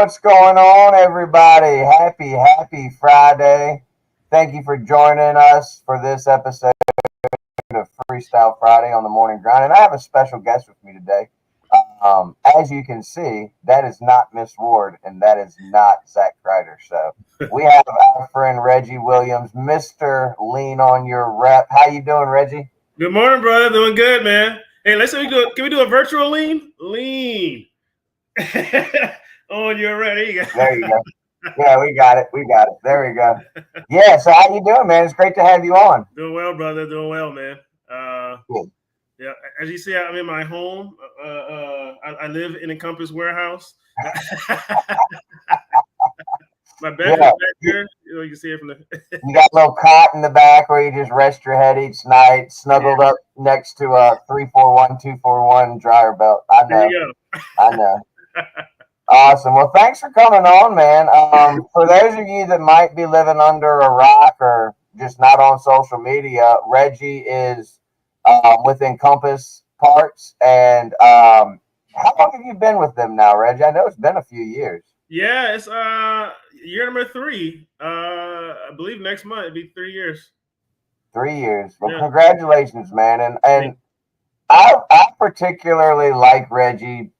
What's going on, everybody? Happy Friday. Thank you for joining us for this episode of Freestyle Friday on the Morning Grind. And I have a special guest with me today. As you can see, that is not Miss Ward, and that is not Zach Kreider. So we have our friend Reggie Williams, Mr. Lean on Your Rep. How you doing, Reggie? Good morning, brother. Doing good, man. Hey, let's see. Can we do a virtual lean? Lean on your rep. There you go. Yeah, we got it. There we go. Yeah, so how you doing, man? It's great to have you on. Doing well, brother. Doing well, man. Good. Yeah, as you see, I'm in my home. I live in a Compass warehouse. My bed is back here. You can see it from the. You got a little cot in the back where you just rest your head each night, snuggled up next to a 341, 241 dryer belt. I know. There you go. I know. Awesome. Well, thanks for coming on, man. For those of you that might be living under a rock or just not on social media, Reggie is with Encompass Parts. And how long have you been with them now, Reggie? I know it's been a few years. Yeah, it's year number 3. I believe next month it'll be 3 years. 3 years. Well, congratulations, man. And I particularly like Reggie.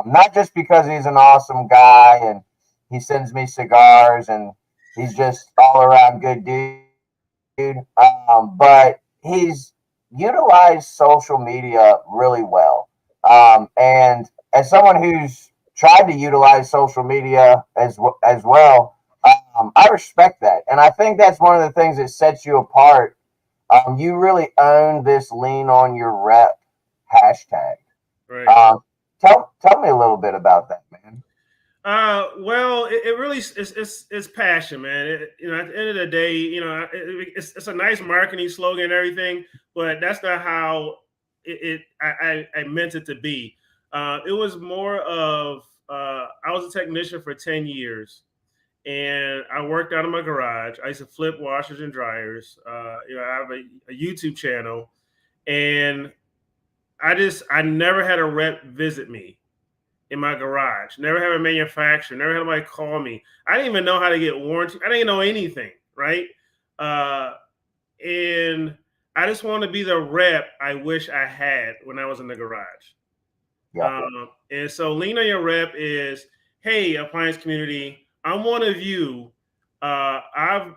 Not just because he's an awesome guy and he sends me cigars and he's just all around good dude, but he's utilized social media really well. And as someone who's tried to utilize social media as well, I respect that. And I think that's one of the things that sets you apart. You really own this lean on your rep hashtag. Right. Tell me a little bit about that, man. Well, it really it's passion, man. At the end of the day, it's a nice marketing slogan and everything, but that's not how I meant it to be. It was more of I was a technician for 10 years, and I worked out of my garage. I used to flip washers and dryers. I have a YouTube channel, and I never had a rep visit me in my garage. Never had a manufacturer. Never had anybody call me. I didn't even know how to get warranty. I didn't know anything, right? And I just want to be the rep I wish I had when I was in the garage. Yeah. And so lean on your rep is, hey, appliance community, I'm one of you. I've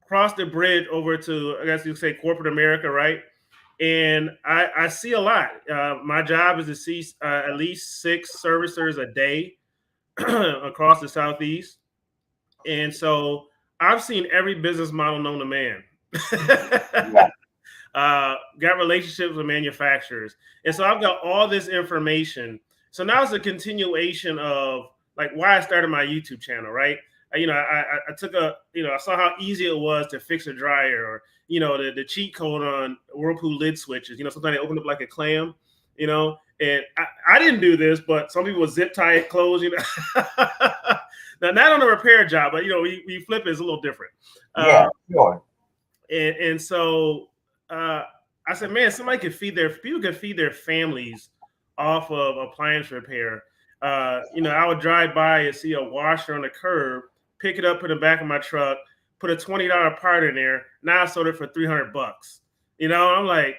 crossed the bridge over to, I guess you could say, corporate America, right? And I see a lot. My job is to see at least 6 servicers a day across the Southeast. And so I've seen every business model known to man. Got relationships with manufacturers. And so I've got all this information. So now it's a continuation of like why I started my YouTube channel, right? I took I saw how easy it was to fix a dryer, or the cheat code on Whirlpool lid switches. Sometimes they open up like a clam, and I didn't do this, but some people zip tie it closed, Now, not on a repair job, but we flip it, it's a little different. Sure. And so I said, man, people could feed their families off of appliance repair. I would drive by and see a washer on the curb, pick it up, put it in the back of my truck, put a $20 part in there. Now I sold it for $300. I'm like,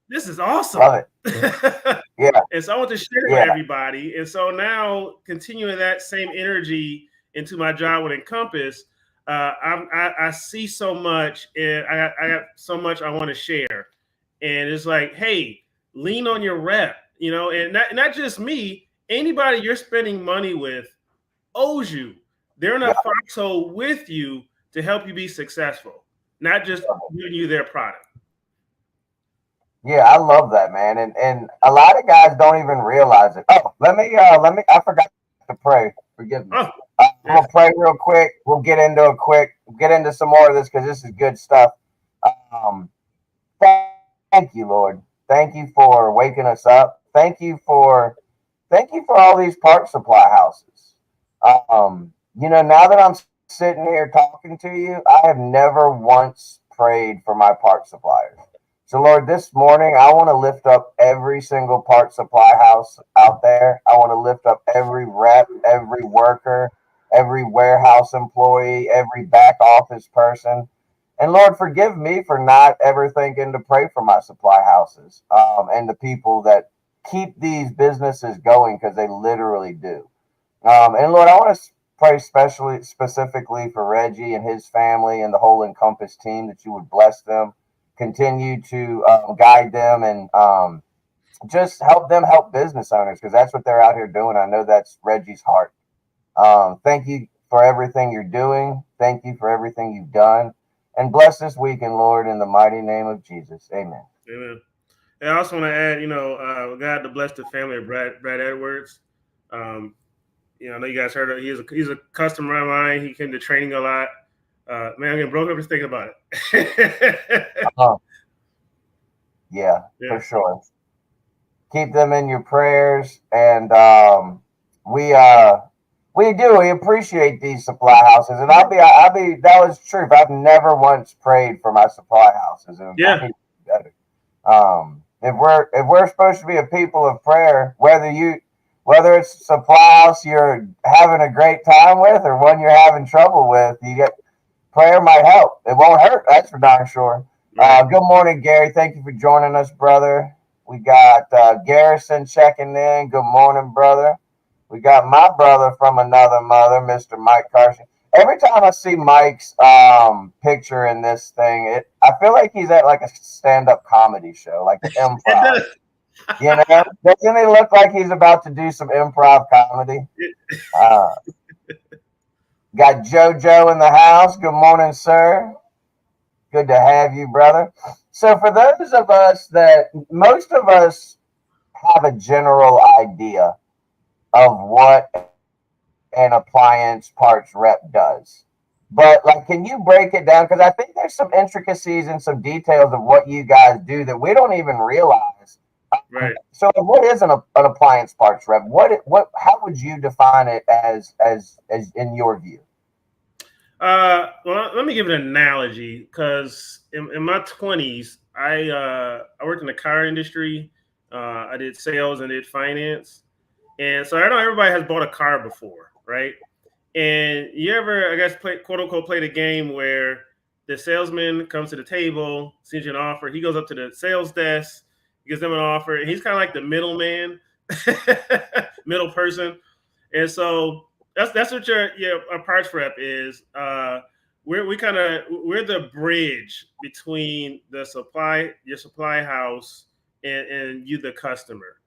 this is awesome. Love it. Yeah. And so I want to share with everybody. And so now continuing that same energy into my job with Encompass, I see so much, and I got so much I want to share. And it's like, hey, lean on your rep, and not just me. Anybody you're spending money with owes you. They're in a foxhole with you to help you be successful, not just giving you their product. Yeah, I love that, man. And a lot of guys don't even realize it. Oh, let me I forgot to pray. Forgive me. We'll pray real quick. We'll get into some more of this because this is good stuff. Thank you, Lord. Thank you for waking us up. Thank you for all these parts supply houses. Now that I'm sitting here talking to you, I have never once prayed for my part suppliers. So, Lord, this morning, I want to lift up every single part supply house out there. I want to lift up every rep, every worker, every warehouse employee, every back office person. And Lord, forgive me for not ever thinking to pray for my supply houses and the people that keep these businesses going, because they literally do. And Lord, I want to pray specifically for Reggie and his family and the whole Encompass team, that you would bless them, continue to guide them, and just help them help business owners, because that's what they're out here doing. I know that's Reggie's heart. Thank you for everything you're doing. Thank you for everything you've done. And bless this weekend, Lord, in the mighty name of Jesus. Amen. Amen. And I also want to add, God to bless the family of Brad Edwards. I know you guys heard of, he's a customer of mine. He came to training a lot. Man, I'm getting broke up just thinking about it. Yeah, for sure. Keep them in your prayers, and we appreciate these supply houses. And I'll be that was true. I've never once prayed for my supply houses. Yeah. If we're supposed to be a people of prayer, whether it's a supply house you're having a great time with or one you're having trouble with, prayer might help. It won't hurt. That's for darn sure. Good morning, Gary. Thank you for joining us, brother. We got Garrison checking in. Good morning, brother. We got my brother from another mother, Mr. Mike Carson. Every time I see Mike's picture in this thing, I feel like he's at like a stand-up comedy show, like the improv. Doesn't he look like he's about to do some improv comedy? Got JoJo in the house. Good morning, sir. Good to have you, brother. So for those of us most of us have a general idea of what an appliance parts rep does. But can you break it down? Because I think there's some intricacies and some details of what you guys do that we don't even realize. Right. So what is an appliance parts rep? How would you define it as in your view? Well, let me give an analogy, because in my 20s, I worked in the car industry. I did sales and did finance. And so I know everybody has bought a car before, right? And you ever, I guess, quote unquote, play the game where the salesman comes to the table, sends you an offer. He goes up to the sales desk, gives them an offer, and he's kind of like the middleman, middle person. And so that's what your parts rep is. We're the bridge between your supply house and you, the customer.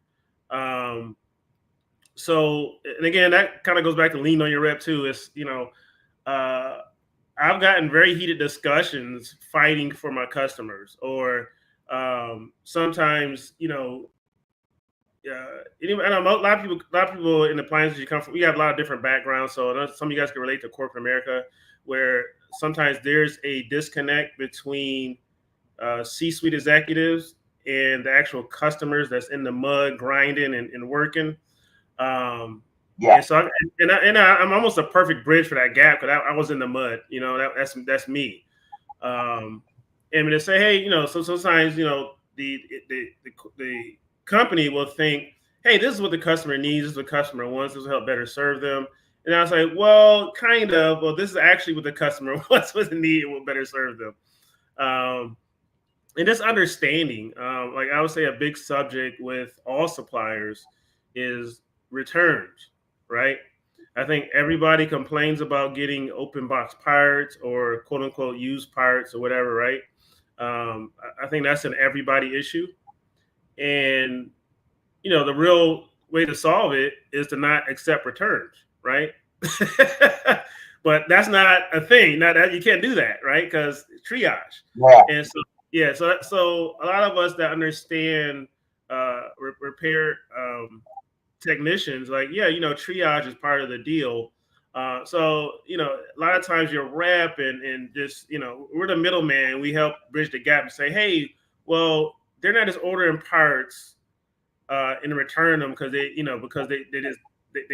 So, and again, that kind of goes back to lean on your rep too. It's, I've gotten very heated discussions fighting for my customers, or sometimes, anyway, I know a lot of people in the appliances you come from, we have a lot of different backgrounds. So some of you guys can relate to corporate America, where sometimes there's a disconnect between C-suite executives and the actual customers that's in the mud grinding and working. And so I'm almost a perfect bridge for that gap, because I was in the mud. That's me. And to say, hey, so sometimes the company will think, hey, this is what the customer needs, this is what the customer wants, this will help better serve them. And I was like, well, kind of. Well, this is actually what the customer wants, what they need, will better serve them. And this understanding, like I would say, a big subject with all suppliers is returns, right? I think everybody complains about getting open box parts or quote unquote used parts or whatever, right? I think that's an everybody issue. And, the real way to solve it is to not accept returns, right? But that's not a thing. Not that you can't do that, right? Because triage. Yeah. And so a lot of us that understand repair technicians, triage is part of the deal. So a lot of times your rep and just we're the middleman. We help bridge the gap and say, hey, well, they're not just ordering parts and return them because they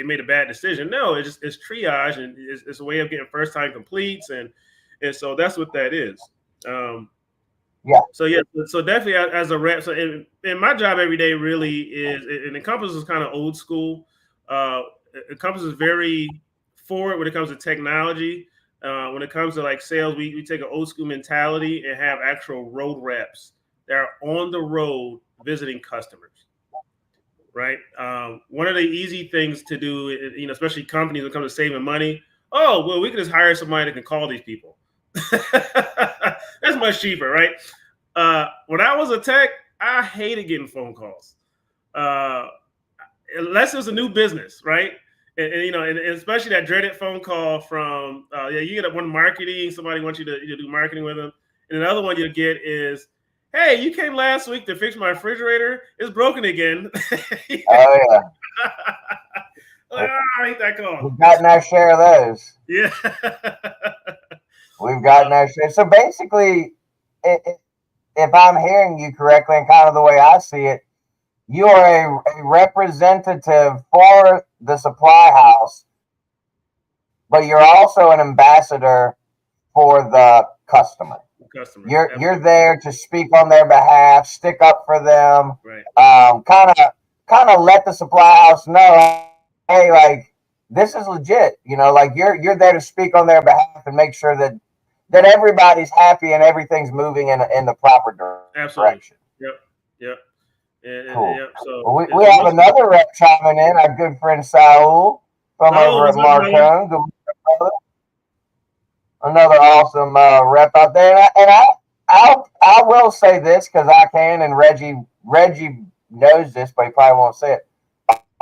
made a bad decision. No, it's triage, and it's a way of getting first time completes, and so that's what that is. Yeah. So definitely as a rep. So and my job every day really is, it encompasses kind of old school. It encompasses very forward when it comes to technology. When it comes to like sales, we take an old school mentality and have actual road reps that are on the road visiting customers. Right. One of the easy things to do, especially companies when it comes to saving money. Oh, well, we can just hire somebody that can call these people. That's much cheaper, right? When I was a tech, I hated getting phone calls, uh, unless it was a new business, right? And especially that dreaded phone call from you get one marketing, somebody wants you to do marketing with them, and another one you get is, hey, you came last week to fix my refrigerator, it's broken again. Oh yeah. I hate that call. We've gotten our share of those. Yeah. We've gotten our share. So basically, if I'm hearing you correctly, and kind of the way I see it, you are a representative for the supply house, but you're also an ambassador for the customer. Customer. You're there to speak on their behalf, stick up for them, right. Kind of let the supply house know, hey, like this is legit. Like you're there to speak on their behalf and make sure that everybody's happy and everything's moving in the proper direction. Absolutely. Yep. Cool. Yep. So well, we have another rep chiming in, our good friend Saul from over at Marcone. Good morning, brother. Another awesome rep out there, and I will say this because I can, and Reggie knows this, but he probably won't say it.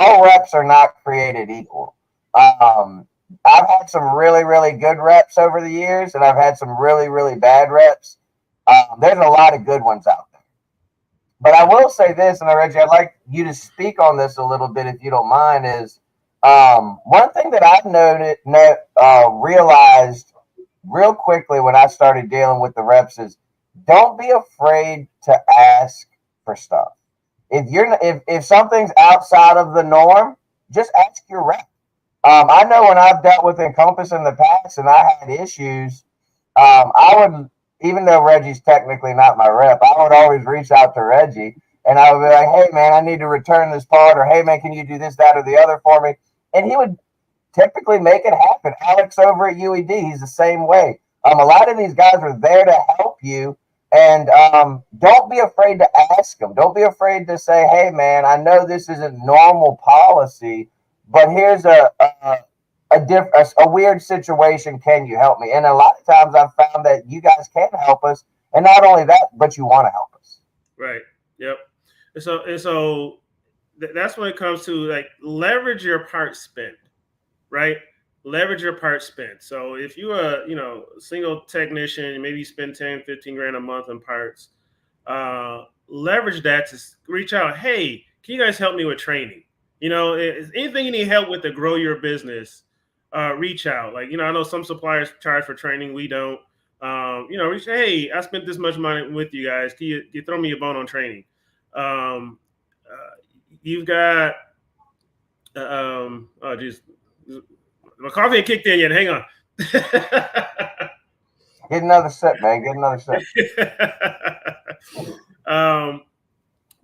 All reps are not created equal. I've had some really, really good reps over the years, and I've had some really, really bad reps. There's a lot of good ones out there. But I will say this, and Reggie, I'd like you to speak on this a little bit, if you don't mind, is one thing that I've realized real quickly when I started dealing with the reps is don't be afraid to ask for stuff. If something's outside of the norm, just ask your rep. I know when I've dealt with Encompass in the past and I had issues, I would, even though Reggie's technically not my rep, I would always reach out to Reggie and I would be like, hey man, I need to return this part, or hey man, can you do this, that, or the other for me? And he would typically make it happen. Alex over at UED, he's the same way. A lot of these guys are there to help you, and don't be afraid to ask them. Don't be afraid to say, hey man, I know this isn't normal policy, but here's a weird situation. Can you help me? And a lot of times I've found that you guys can help us, and not only that, but you want to help us. Right. Yep. And so that's when it comes to like leverage your part spend, right? Leverage your part spent. So if you're a single technician, maybe you spend 10, 15 grand a month on parts, leverage that to reach out. Hey, can you guys help me with training? Anything you need help with to grow your business, reach out. Like, I know some suppliers charge for training. We don't. Reach, hey, I spent this much money with you guys. Can you throw me a bone on training? You've got, oh, geez. My coffee ain't kicked in yet. Hang on. Get another sip, man. Get another sip.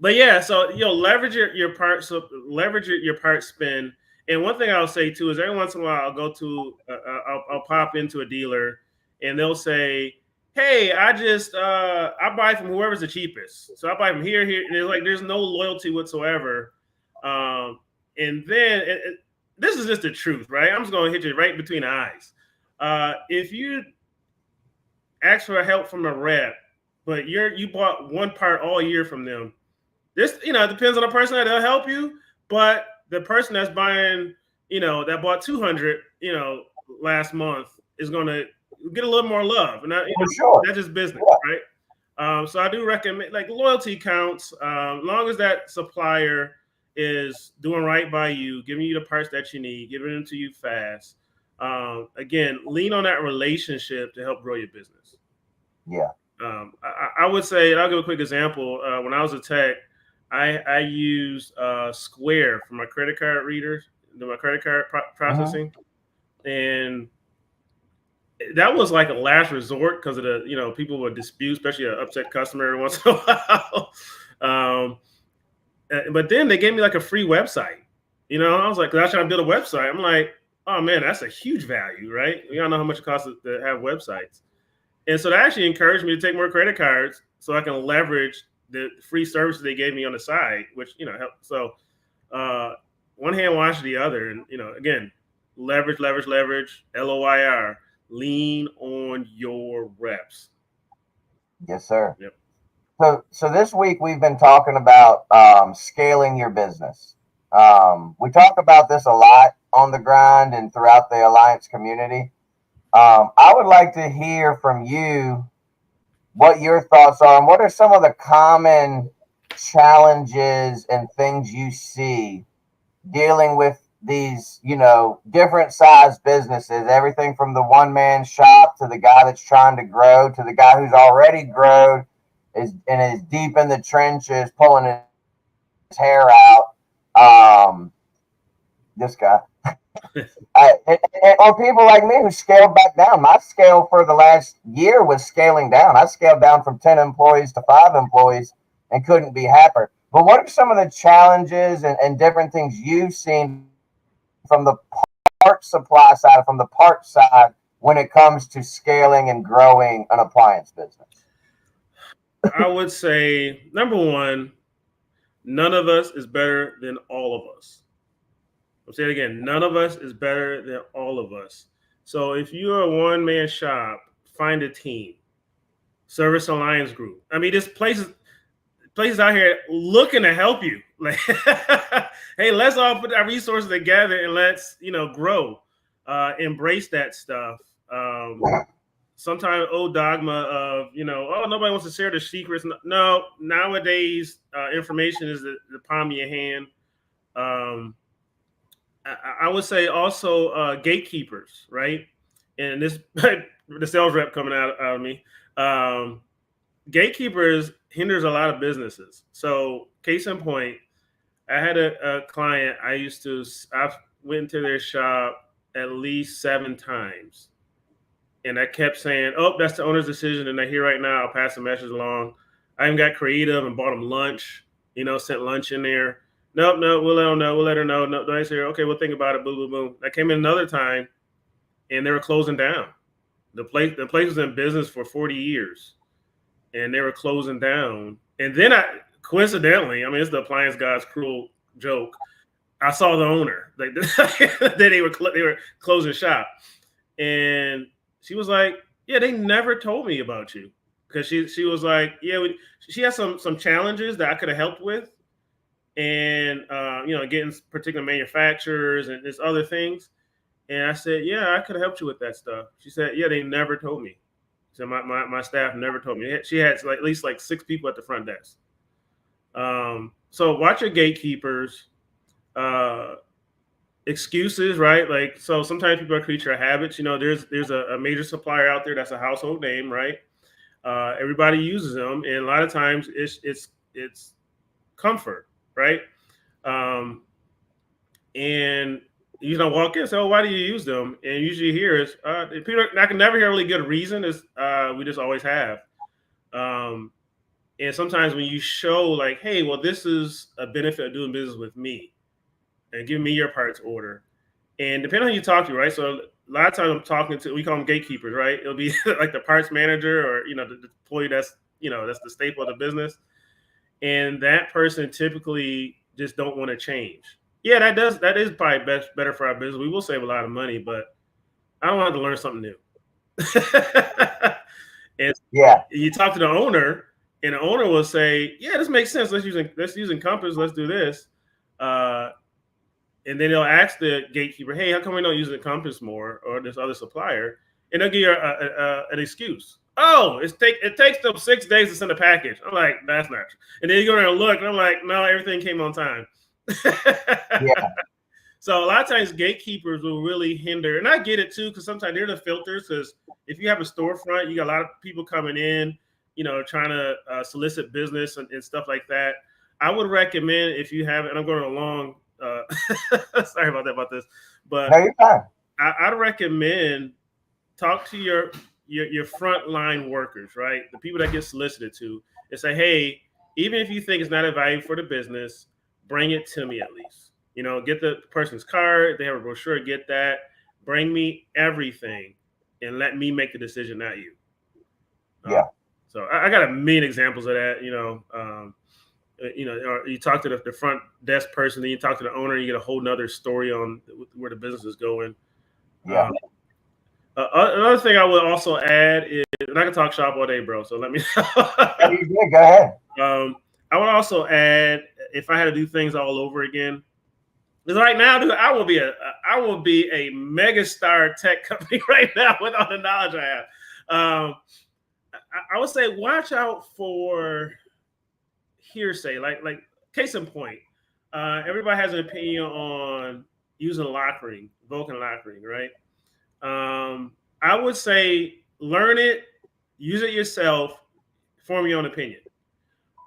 But yeah, so leverage your part. So leverage your part spend. And one thing I'll say too is every once in a while I'll go to I'll pop into a dealer and they'll say, "Hey, I buy from whoever's the cheapest. So I buy from here, and it's like there's no loyalty whatsoever." And then this is just the truth, right? I'm just going to hit you right between the eyes. If you ask for help from a rep, but you bought one part all year from them, this, it depends on the person that'll help you. But the person that's buying, that bought 200, last month is going to get a little more love. And sure. That's just business, right? So I do recommend, like, loyalty counts. As long as that supplier is doing right by you, giving you the parts that you need, giving them to you fast. Again, lean on that relationship to help grow your business. Yeah. I would say, and I'll give a quick example. When I was a tech, I used Square for my credit card readers, my credit card processing. And that was like a last resort because of the, people would dispute, especially an upset customer every once in a while. But then they gave me like a free website. I was like, 'cause I was trying to build a website. I'm like, oh man, that's a huge value, right? We all know how much it costs to have websites. And so that actually encouraged me to take more credit cards so I can leverage the free services they gave me on the side, which, helped. So uh, one hand wash the other. And, again, leverage, leverage, leverage, LOIR, lean on your reps. Yes, sir. Yep. So this week we've been talking about scaling your business. We talk about this a lot on the grind and throughout the Alliance community. I would like to hear from you what your thoughts are and what are some of the common challenges and things you see dealing with these, different size businesses, everything from the one man shop to the guy that's trying to grow to the guy who's already grown is deep in the trenches pulling his hair out. This guy. Or people like me who scaled back down. My scale for the last year was scaling down. I scaled down from 10 employees to 5 employees and couldn't be happier. But what are some of the challenges and different things you've seen from the part supply side, from the part side, when it comes to scaling and growing an appliance business? I would say, number one, none of us is better than all of us. I'll say it again. None of us is better than all of us. So if you're a one-man shop, find a team. Service Alliance Group. I mean, there's places out here looking to help you. Like, hey, let's all put our resources together and let's, grow. Embrace that stuff. Sometimes old dogma of, oh, nobody wants to share their secrets. No, nowadays, information is the palm of your hand. I would say also gatekeepers, right? And this, the sales rep coming out of me. Gatekeepers hinders a lot of businesses. So, case in point, I had a client. I went into their shop at least 7 times, and I kept saying, "Oh, that's the owner's decision." And they're here right now. I'll pass the message along. I even got creative and bought them lunch. Sent lunch in there. Nope, no, we'll let them know. We'll let her know. No, don't say, okay, we'll think about it. Boom, boom, boom. I came in another time, and they were closing down. The place was in business for 40 years, and they were closing down. And then coincidentally, I mean, it's the appliance guy's cruel joke. I saw the owner. Like they were closing shop, and she was like, "Yeah, they never told me about you," because she was like, "Yeah, she has some challenges that I could have helped with." And getting particular manufacturers and there's other things. And I said, yeah, I could have helped you with that stuff. She said, yeah, they never told me. So my staff never told me. She had at least 6 people at the front desk. So watch your gatekeepers. Excuses, right? Like, so sometimes people are creature of habits. There's a major supplier out there that's a household name, right? Everybody uses them, and a lot of times it's comfort. Right. And you don't walk in and say, oh, why do you use them? And usually hear is people, I can never hear a really good reason, is we just always have. And sometimes when you show like, hey, well, this is a benefit of doing business with me and give me your parts order. And depending on who you talk to, right? So a lot of times I'm talking to, we call them gatekeepers, right? It'll be like the parts manager or, the employee that's the staple of the business. And that person typically just don't want to change. Yeah, that is probably better for our business. We will save a lot of money, but I don't want to learn something new. And yeah, you talk to the owner, and the owner will say, "Yeah, this makes sense. Let's use Encompass. Let's do this." And then they'll ask the gatekeeper, "Hey, how come we don't use Encompass more or this other supplier?" And they'll give you an excuse. Oh, it takes them 6 days to send a package. I'm like, that's not true. And then you go there and look, and I'm like, no, everything came on time. yeah. So a lot of times gatekeepers will really hinder, and I get it too, because sometimes they're the filters. Because if you have a storefront, you got a lot of people coming in, trying to solicit business and stuff like that. I would recommend, if you have, and I'm going along. Sorry about this, but No, you're fine. I'd recommend talk to your frontline workers, right? The people that get solicited to, and say, hey, even if you think it's not a value for the business, bring it to me at least. Get the person's card. They have a brochure. Get that. Bring me everything, and let me make the decision, not you. Yeah. So I got a million examples of that. Or you talk to the front desk person, then you talk to the owner, and you get a whole nother story on where the business is going. Yeah. Another thing I would also add is, and I can talk shop all day, bro. So let me. You good. Go ahead. I would also add, if I had to do things all over again, because right now, dude, I will be a mega star tech company right now with all the knowledge I have. I would say watch out for hearsay, like case in point. Everybody has an opinion on using lockering, Vulcan lockering, right? I would say learn it, use it yourself, form your own opinion.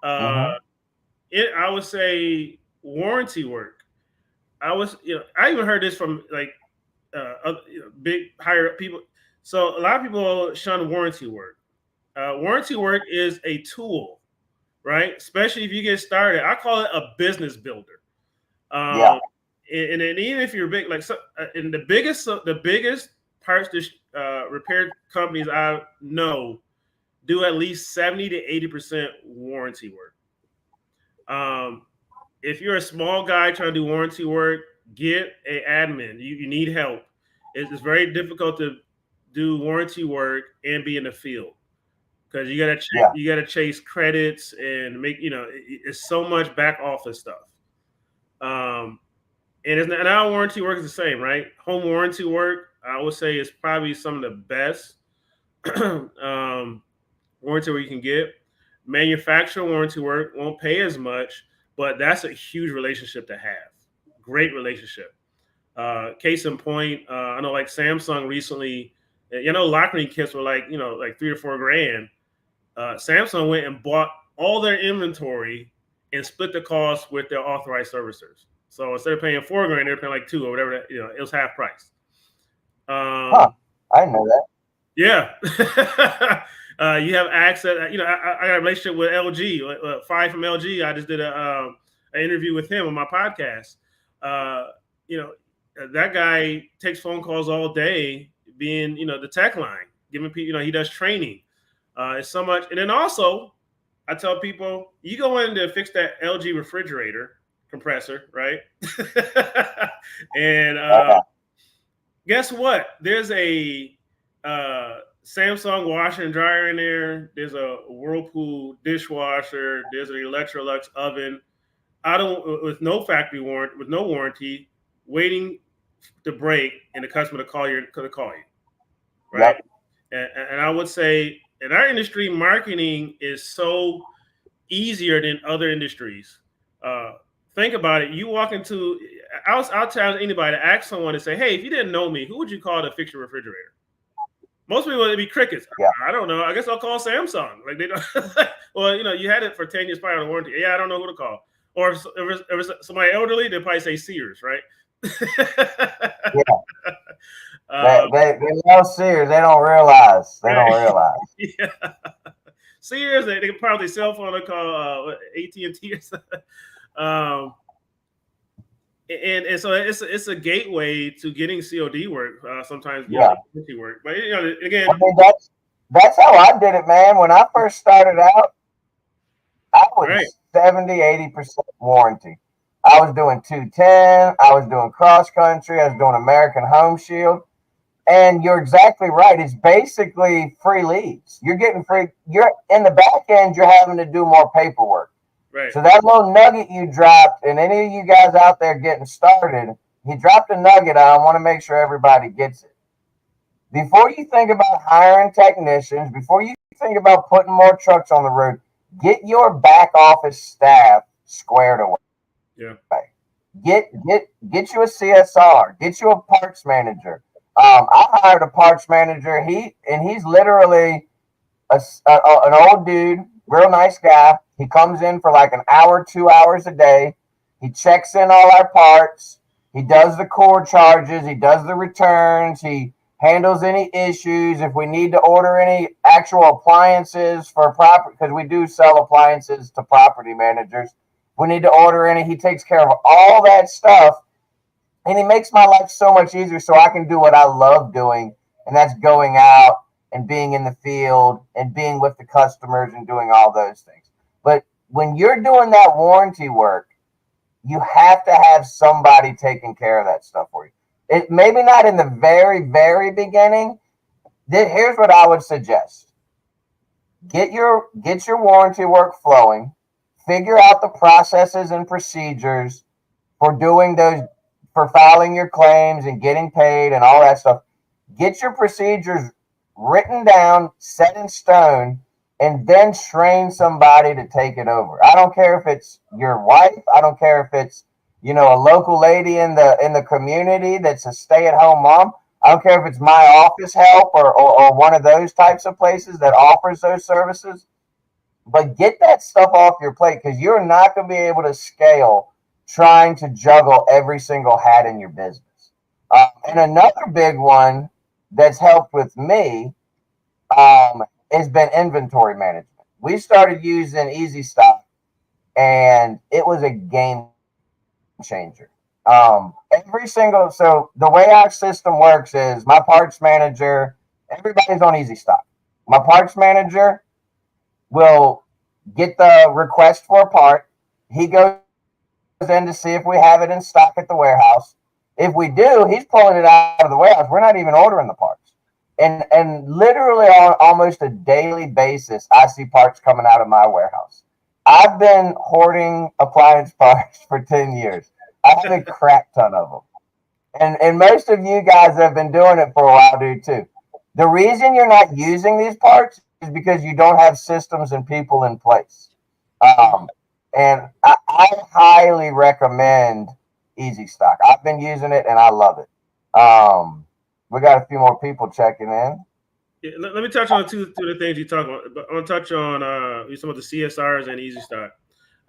I would say warranty work. I even heard this from big higher up people. So a lot of people shun warranty work. Warranty work is a tool, right? Especially if you get started. I call it a business builder. And even if you're big, and the biggest parts repair companies I know do at least 70 to 80% warranty work. If you're a small guy trying to do warranty work, get an admin. You need help. It's very difficult to do warranty work and be in the field, because you gotta chase credits and make it's so much back office stuff. And our warranty work is the same, right? Home warranty work, I would say, is probably some of the best warranty work you can get. Manufacturer warranty work won't pay as much, but that's a huge relationship to have. Great relationship. Case in point, I know like Samsung recently, lockering kits were like $3 or $4 grand. Samsung went and bought all their inventory and split the cost with their authorized servicers. So instead of paying $4 grand, they're paying like $2 or whatever. It was half price. I didn't know that. Yeah. You have access. I got a relationship with LG. Five from LG. I just did an interview with him on my podcast. That guy takes phone calls all day, being the tech line, giving people. He does training. It's so much. And then also, I tell people, you go in to fix that LG refrigerator compressor, right? And guess what? There's a Samsung washer and dryer in there. There's a Whirlpool dishwasher. There's an Electrolux oven. With no factory warranty, with no warranty, waiting to break, and the customer to call you, right? Yep. And I would say in our industry, marketing is so easier than other industries. Think about it. You walk into, I'll challenge anybody to ask someone to say, hey, if you didn't know me, who would you call to fix your refrigerator? Most people would be crickets. Yeah. I don't know. I guess I'll call Samsung. Like they don't. Well, you had it for 10 years prior to warranty. Yeah, I don't know who to call. Or if it's somebody elderly, they'll probably say Sears, right? They know Sears. They don't realize. Yeah. Sears, they can probably cell phone or call AT&T or something. And so it's a gateway to getting COD work. Sometimes warranty work. But again, I mean, that's how I did it, man. When I first started out, I was 70-80% warranty. I was doing 210. I was doing cross country. I was doing American Home Shield. And you're exactly right. It's basically free leads. You're getting free. You're in the back end. You're having to do more paperwork. Right. So that little nugget you dropped, and any of you guys out there getting started, you dropped a nugget. I want to make sure everybody gets it. Before you think about hiring technicians, before you think about putting more trucks on the road, get your back office staff squared away. Yeah. Get you a CSR. Get you a parts manager. I hired a parts manager. He's literally an old dude, real nice guy. He comes in for like an hour, 2 hours a day. He checks in all our parts. He does the core charges. He does the returns. He handles any issues. If we need to order any actual appliances for property, because we do sell appliances to property managers, we need to order any, he takes care of all that stuff. And he makes my life so much easier so I can do what I love doing. And that's going out and being in the field and being with the customers and doing all those things. But when you're doing that warranty work, you have to have somebody taking care of that stuff for you. It maybe not in the very, very beginning. Here's what I would suggest. Get your warranty work flowing. Figure out the processes and procedures for doing those, for filing your claims and getting paid and all that stuff. Get your procedures written down, set in stone, and then train somebody to take it over. I don't care if it's your wife. I don't care if it's, a local lady in the community that's a stay-at-home mom. I don't care if it's my office help or one of those types of places that offers those services. But get that stuff off your plate, because you're not going to be able to scale trying to juggle every single hat in your business. And another big one that's helped with me has been inventory management. We started using Easy Stock, and it was a game changer. So the way our system works is my parts manager, everybody's on Easy Stock. My parts manager will get the request for a part. He goes in to see if we have it in stock at the warehouse. If we do, he's pulling it out of the warehouse. We're not even ordering the parts. And literally on almost a daily basis, I see parts coming out of my warehouse. I've been hoarding appliance parts for 10 years. I have a crap ton of them. And most of you guys have been doing it for a while, do too. The reason you're not using these parts is because you don't have systems and people in place. And I highly recommend Easy Stock. I've been using it and I love it. We got a few more people checking in. Yeah, let me touch on two of the things you talk about. But I want to touch on some of the CSRs and Easy Stock.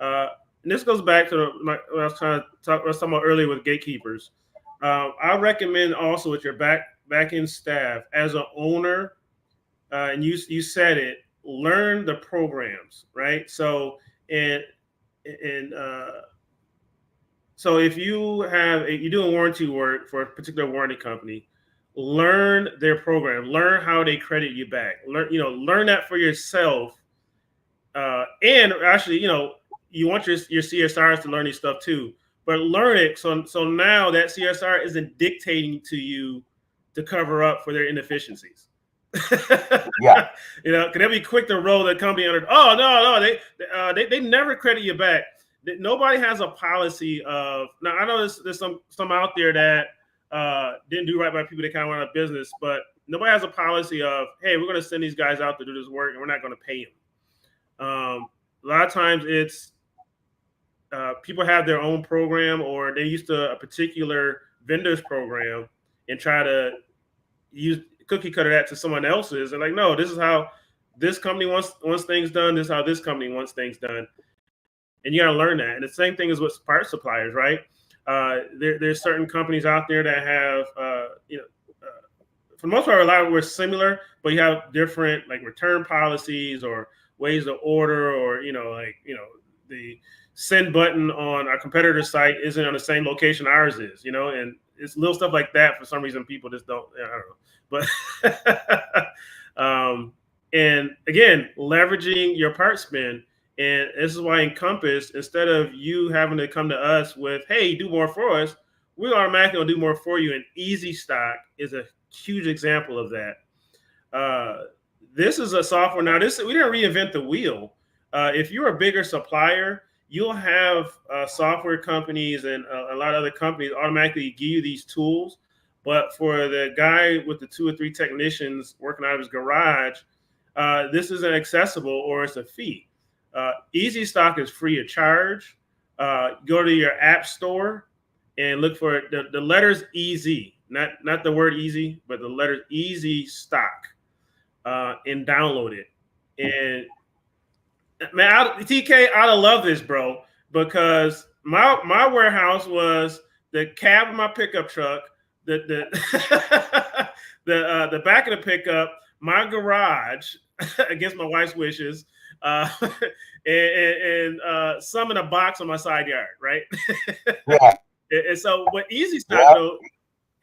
And this goes back to what I was talking about earlier with gatekeepers. I recommend also with your back end staff as an owner, and you said it, learn the programs, right? So so if you're doing warranty work for a particular warranty company, learn their program, learn how they credit you back, learn that for yourself. And actually, you want your CSRs to learn these stuff too, but learn it. So now that CSR isn't dictating to you to cover up for their inefficiencies. Yeah. Because they'll be quick to roll the company under. Oh no, they never credit you back. Nobody has a policy of. Now I know there's some out there that didn't do right by people that kind of went out of business, but nobody has a policy of, hey, we're going to send these guys out to do this work and we're not going to pay them. A lot of times it's people have their own program, or they're used to a particular vendor's program and try to use cookie cutter that to someone else's. And like, no, this is how this company wants things done. This is how this company wants things done. And you got to learn that. And the same thing is with parts suppliers, right? There's certain companies out there that have, for the most part, a lot of them are similar, but you have different like return policies or ways to order, or the send button on our competitor's site isn't on the same location ours is, and it's little stuff like that. For some reason, people just don't. I don't know, but and again, leveraging your part spend. And this is why in Compass, instead of you having to come to us with, hey, do more for us, we automatically will do more for you. And Easy Stock is a huge example of that. This is a software. Now, we didn't reinvent the wheel. If you're a bigger supplier, you'll have software companies and a lot of other companies automatically give you these tools. But for the guy with the 2 or 3 technicians working out of his garage, this isn't accessible, or it's a fee. Easy Stock is free of charge. Go to your app store and look for the letters Easy, not the word easy, but the letters Easy Stock, and download it. And man, TK, I'd love this, bro, because my warehouse was the cab of my pickup truck, the the back of the pickup, my garage against my wife's wishes, and some in a box on my side yard, right? Yeah. And so, what Easy Stock Yeah. though,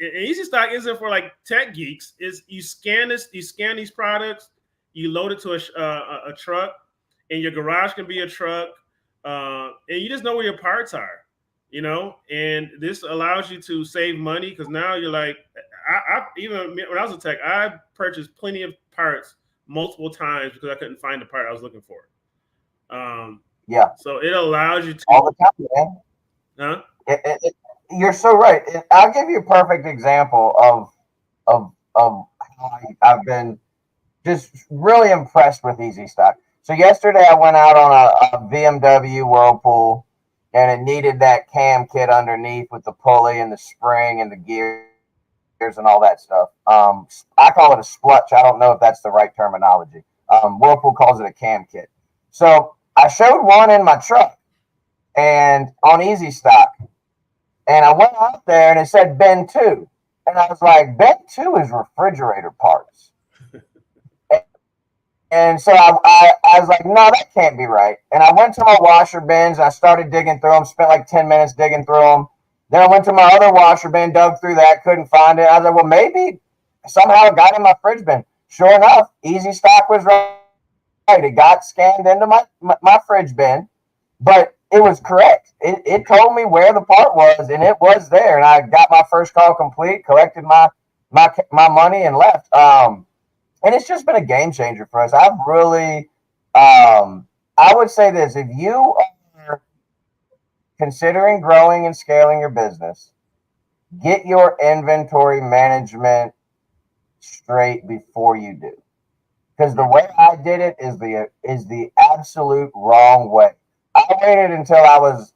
Easy Stock isn't for like tech geeks. Is you scan these products, you load it to a truck, and your garage can be a truck, and you just know where your parts are, and this allows you to save money because now you're like, I even when I was a tech, I purchased plenty of parts multiple times because I couldn't find the part I was looking for. Yeah. So it allows you to, All the time, man. huh? You're so right. I'll give you a perfect example of how I've been just really impressed with Easy Stock. So yesterday I went out on a BMW Whirlpool, and it needed that cam kit underneath with the pulley and the spring and the gears and all that stuff. I call it a splutch. I don't know if that's the right terminology. Whirlpool calls it a cam kit. So I showed one in my truck and on Easy Stock, and I went out there and it said Ben 2. And I was like, Ben 2 is refrigerator parts. And so I was like, no, that can't be right. And I went to my washer bins and I started digging through them, spent like 10 minutes digging through them. Then I went to my other washer bin, dug through that, couldn't find it. I was like, well, maybe somehow it got in my fridge bin. Sure enough, Easy Stock was right. It got scanned into my fridge bin, but it was correct. It told me where the part was, and it was there. And I got my first call complete, collected my money, and left. And it's just been a game changer for us. I've really, I would say this: if you are considering growing and scaling your business, get your inventory management straight before you do. Because the way I did it is the absolute wrong way. I waited until I was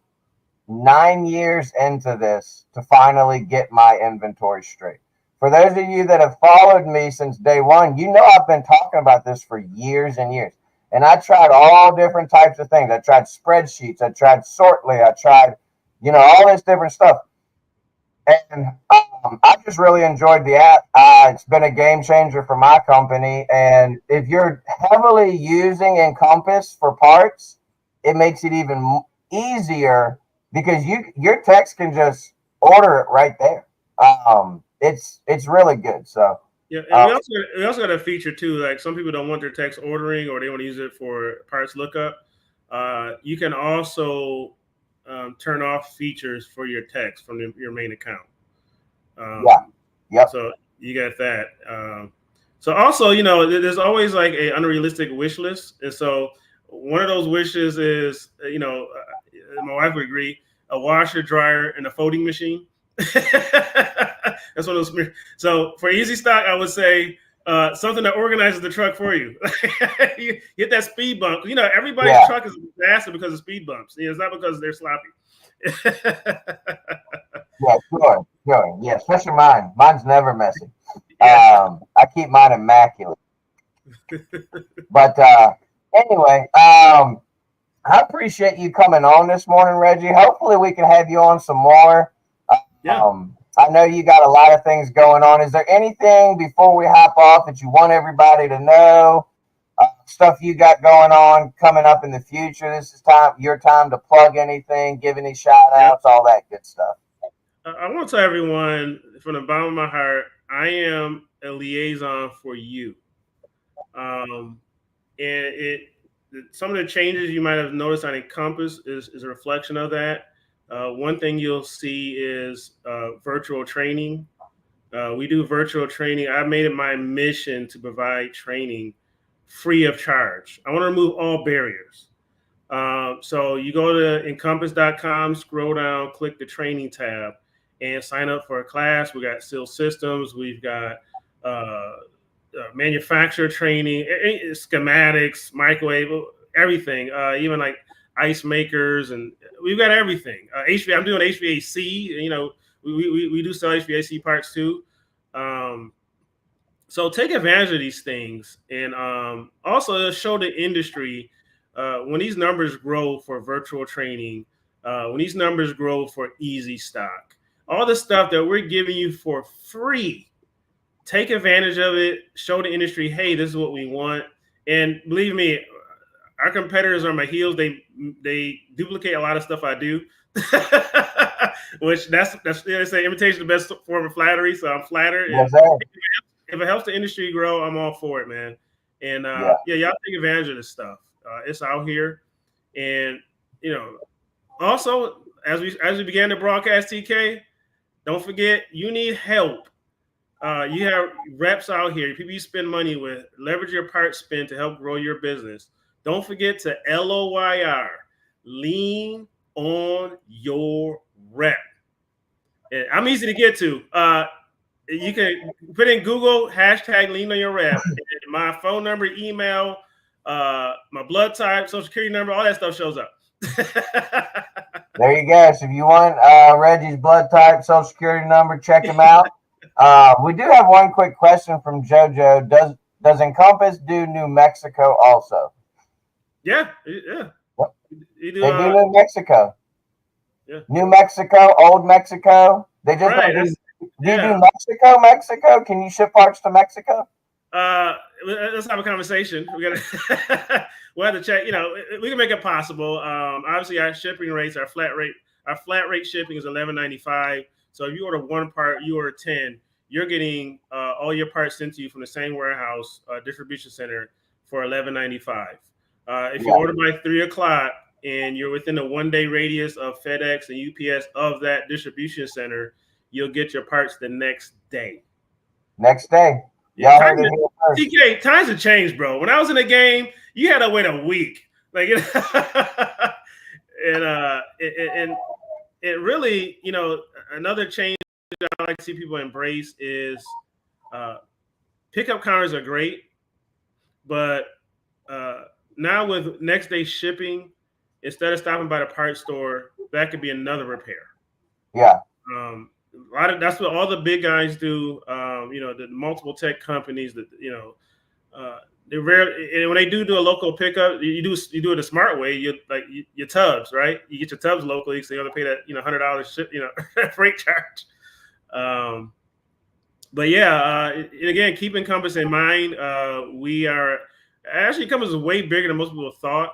9 years into this to finally get my inventory straight. For those of you that have followed me since day one, you know I've been talking about this for years and years. And I tried all different types of things. I tried spreadsheets. I tried Sortly. I tried, all this different stuff. And I just really enjoyed the app. It's been a game changer for my company. And if you're heavily using Encompass for parts, it makes it even easier because your text can just order it right there. It's really good. So Yeah, and we also got a feature too. Like some people don't want their text ordering or they want to use it for parts lookup. You can also turn off features for your text from your main account. yeah, yep, So you got that. So also, there's always like a unrealistic wish list, and so one of those wishes is, my wife would agree, a washer, dryer, and a folding machine. That's one of those. So for Easy Stock, I would say something that organizes the truck for you. You hit that speed bump. Everybody's truck is a disaster because of speed bumps. It's not because they're sloppy. Yeah, sure. Yeah, especially mine. Mine's never messy. I keep mine immaculate. But anyway, I appreciate you coming on this morning, Reggie. Hopefully, we can have you on some more. I know you got a lot of things going on. Is there anything before we hop off that you want everybody to know? Stuff you got going on coming up in the future. This is your time to plug anything, give any shout outs, all that good stuff. I want to tell everyone from the bottom of my heart, I am a liaison for you. And some of the changes you might have noticed on Encompass is a reflection of that. One thing you'll see is virtual training. We do virtual training. I made it my mission to provide training free of charge. I want to remove all barriers. So you go to encompass.com, scroll down, click the training tab, and sign up for a class. We got SEAL systems. We've got manufacturer training, schematics, microwave, everything, even like ice makers, and we've got everything. I'm doing HVAC. We do sell HVAC parts too. So take advantage of these things, and also show the industry when these numbers grow for virtual training, when these numbers grow for Easy Stock. all the stuff that we're giving you for free. Take advantage of it. Show the industry, hey, this is what we want. And believe me, our competitors are on my heels. They duplicate a lot of stuff I do, which that's they say imitation the best form of flattery. So I'm flattered. Yes, If it helps the industry grow, I'm all for it, man. And yeah, y'all take advantage of this stuff. It's out here, and also as we began to broadcast, TK, don't forget you need help. You have reps out here, people you spend money with. Leverage your part spend to help grow your business. Don't forget to LOYR, lean on your rep. And I'm easy to get to. You can put in Google hashtag lean on your rep. And my phone number, email, my blood type, social security number, all that stuff shows up. There you go. So if you want Reggie's blood type, social security number, check him out. We do have one quick question from JoJo. Does Encompass do New Mexico also? Yeah. They do New Mexico. Yeah. New Mexico, Old Mexico. They just do you do Mexico? Can you ship parts to Mexico? Let's have a conversation. We'll have to check. We can make it possible. Obviously, our shipping rates, our flat rate shipping is $11.95. So if you order one part, you order 10, you're getting all your parts sent to you from the same warehouse distribution center for $11.95. If you order by 3:00 and you're within a 1-day radius of FedEx and UPS of that distribution center, you'll get your parts the next day. Next day. Yeah, TK, times have changed, bro. When I was in the game, you had to wait a week. Like, and it really, another change I like to see people embrace is pickup counters are great, but now with next day shipping, instead of stopping by the parts store, that could be another repair. Yeah. That's what all the big guys do. The multiple tech companies that they rarely, and when they do a local pickup, you do it the smart way. Your tubs, right? You get your tubs locally, so you have to pay that $100 freight charge. But yeah, and again, keep Encompass in mind. We are actually Encompass is way bigger than most people thought.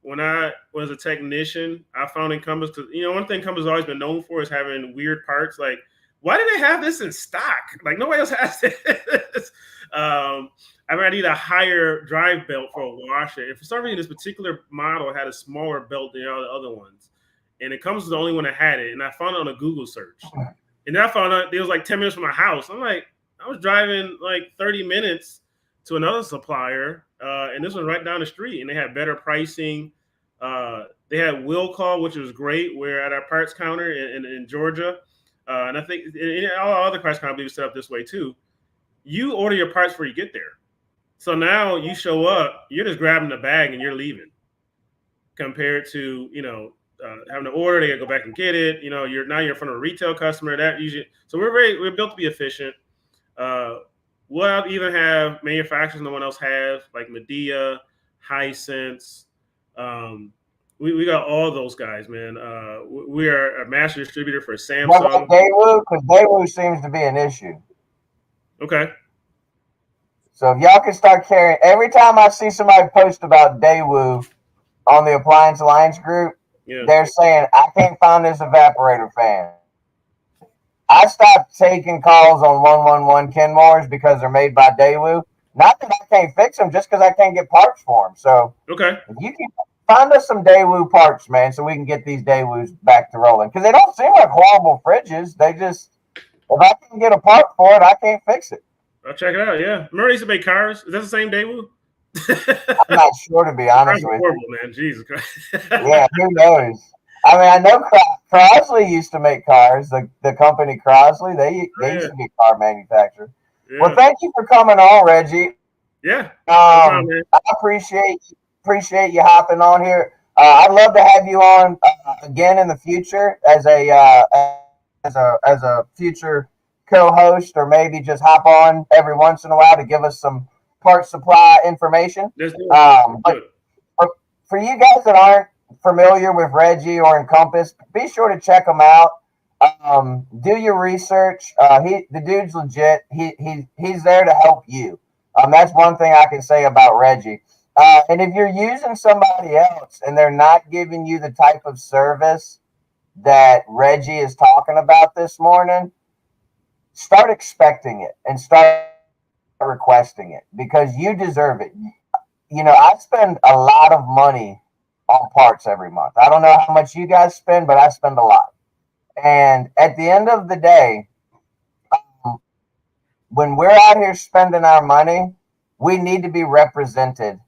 When I was a technician, I found Encompass because one thing Encompass has always been known for is having weird parts. Like, why do they have this in stock? Like, nobody else has this. I need a higher drive belt for a washer. And for some reason, this particular model had a smaller belt than all the other ones. And Encompass was the only one that had it. And I found it on a Google search. And then I found out it was like 10 minutes from my house. I'm like, I was driving like 30 minutes to another supplier. And this was right down the street. And they had better pricing. They had will call, which was great. We're at our parts counter in Georgia. And I think all other parts counters set up this way too. You order your parts before you get there. So now you show up, you're just grabbing the bag and you're leaving. Compared to, having to order, they gotta go back and get it. You're in front of a retail customer. That usually, so we're built to be efficient. We'll even have manufacturers no one else has, like Medea, Hisense. We got all those guys, man. We are a master distributor for Samsung. Daewoo, because Daewoo seems to be an issue. Okay. So if y'all can start carrying, every time I see somebody post about Daewoo on the Appliance Alliance group, they're saying, I can't find this evaporator fan. I stopped taking calls on 111 Kenmores because they're made by Daewoo. Not that I can't fix them, just because I can't get parts for them. So if you can find us some Daewoo parts, man, so we can get these Daewoos back to rolling. Because they don't seem like horrible fridges. They just, if I can get a part for it, I can't fix it. I'll check it out. Yeah, remember they used to make cars. Is that the same Daewoo? I'm not sure, to be honest with you. Horrible, man. Jesus Christ. Yeah, who knows? I mean, I know Crosley used to make cars. The company Crosley, they used to be a car manufacturer. Yeah. Well, thank you for coming on, Reggie. Yeah. I appreciate you hopping on here. I'd love to have you on again in the future as a future co-host, or maybe just hop on every once in a while to give us some part supply information. But for you guys that aren't familiar with Reggie or Encompass, be sure to check them out. Do your research. The dude's legit. He's there to help you. That's one thing I can say about Reggie. And if you're using somebody else and they're not giving you the type of service that Reggie is talking about this morning, start expecting it and start requesting it because you deserve it. I spend a lot of money on parts every month. I don't know how much you guys spend, but I spend a lot. And at the end of the day, when we're out here spending our money, we need to be represented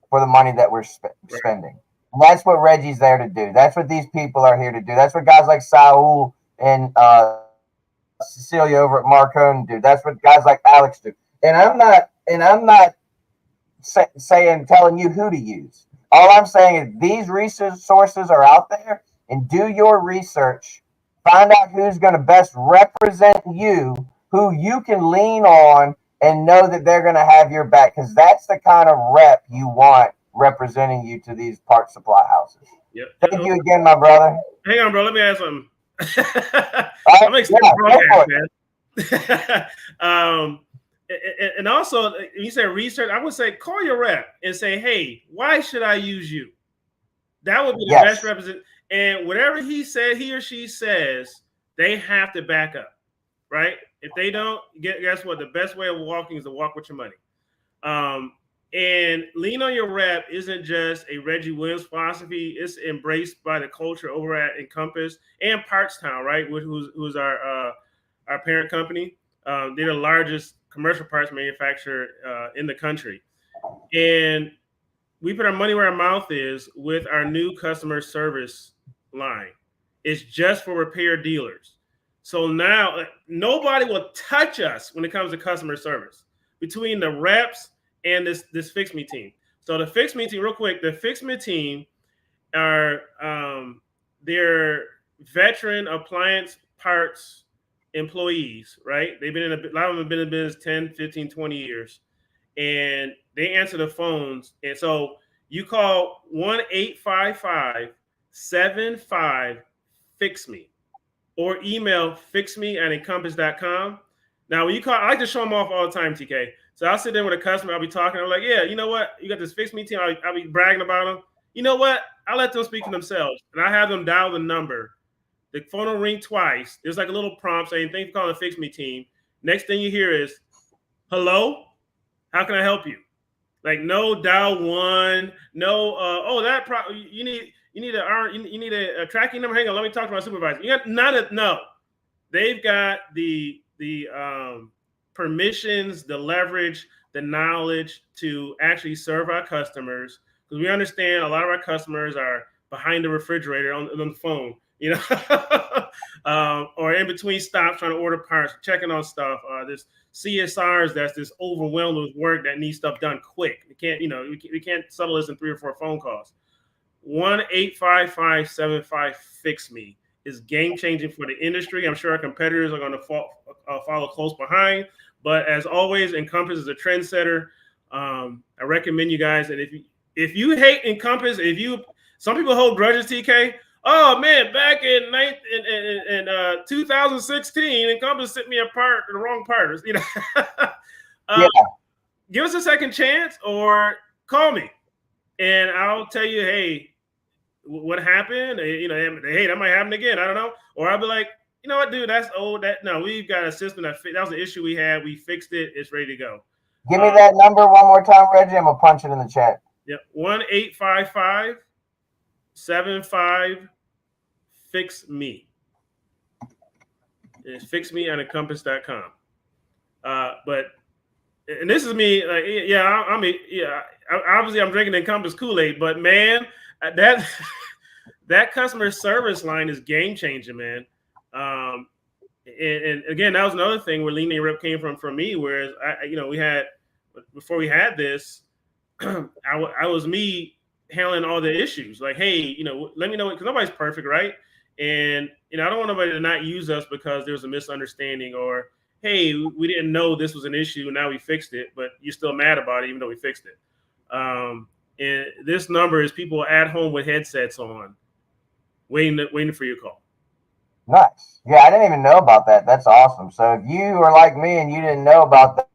for the money that we're spending. And that's what Reggie's there to do. That's what these people are here to do. That's what guys like Saul and Cecilia over at Marcone do. That's what guys like Alex do. And I'm not telling you who to use. All I'm saying is these resources are out there, and do your research. Find out who's going to best represent you, who you can lean on, and know that they're going to have your back, because that's the kind of rep you want representing you to these part supply houses. Yep. Thank you again, my brother. Hang on, bro. Let me ask something. I'm excited broadcast, man. And also, you said research. I would say call your rep and say, "Hey, why should I use you?" That would be the best represent. And whatever he or she says, they have to back up, right? If they don't, guess what? The best way of walking is to walk with your money. And lean on your rep isn't just a Reggie Williams philosophy. It's embraced by the culture over at Encompass and Partstown, right? Who's our parent company. They're the largest commercial parts manufacturer in the country. And we put our money where our mouth is with our new customer service line. It's just for repair dealers. So now nobody will touch us when it comes to customer service between the reps and this Fix Me team. So the Fix Me team, real quick, the Fix Me team are they're veteran appliance parts employees, right? They've been a lot of them have been in business 10, 15, 20 years. And they answer the phones. And so you call 1-855-75-FIX-ME or email fixme@encompass.com. Now, when you call, I like to show them off all the time, TK. So I'll sit there with a customer. I'll be talking. I'm like, yeah, you know what? You got this Fix Me team. I'll be bragging about them. You know what? I'll let them speak to themselves. And I have them dial the number. The phone will ring twice. There's like a little prompt saying, thanks for calling the Fix Me team. Next thing you hear is, hello? How can I help you? Like no dial one, no. You need a tracking number. Hang on, let me talk to my supervisor. You got no. They've got the permissions, the leverage, the knowledge to actually serve our customers, because we understand a lot of our customers are behind the refrigerator on the phone, or in between stops trying to order parts, checking on stuff. There's CSRs that's just overwhelmed with work that needs stuff done quick. We can't settle this in 3 or 4 phone calls. 1-855-75-FIX-ME is game changing for the industry. I'm sure our competitors are going to follow close behind. But as always, Encompass is a trendsetter. I recommend you guys. And if you hate Encompass, some people hold grudges, TK. Oh man, back in 2016, Encompass sent me a part, the wrong part. Give us a second chance or call me, and I'll tell you, hey, what happened? Hey, that might happen again. I don't know. Or I'll be like, you know what, dude, that's old. We've got a system that was an issue we had. We fixed it. It's ready to go. Give me that number one more time, Reggie. I'm gonna punch it in the chat. Yep, 1-855-75-FIX-ME. It's fixme@encompass.com. And this is me. Like, obviously I'm drinking Encompass Kool-Aid, but man, that customer service line is game changing, man. And again, that was another thing where lean rep came from me. Whereas before we had this, I was me handling all the issues. Like, hey, let me know, because nobody's perfect, right? And I don't want nobody to not use us because there was a misunderstanding, or hey, we didn't know this was an issue and now we fixed it, but you're still mad about it even though we fixed it. And this number is people at home with headsets on, waiting for your call. Nice. Yeah, I didn't even know about that. That's awesome. So if you are like me and you didn't know about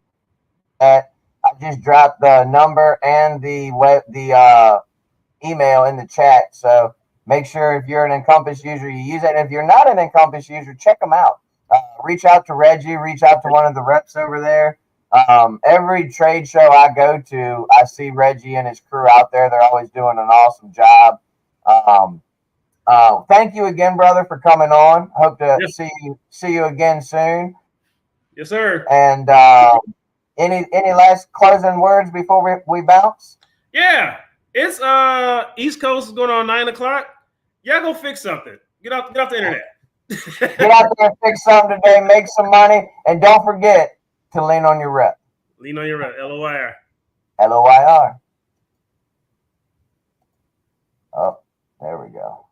that, I just dropped the number and the email in the chat. So make sure if you're an Encompass user, you use it. And if you're not an Encompass user, check them out. Reach out to Reggie. Reach out to one of the reps over there. Every trade show I go to, I see Reggie and his crew out there. They're always doing an awesome job. Thank you again, brother, for coming on. Hope to see you again soon. Yes, sir. And any last closing words before we bounce? Yeah, it's East Coast is going on 9 o'clock. Y'all go fix something. Get off the internet. Get out there and fix something today. Make some money, and don't forget to lean on your rep. Lean on your rep. LOYR. LOYR. Oh, there we go.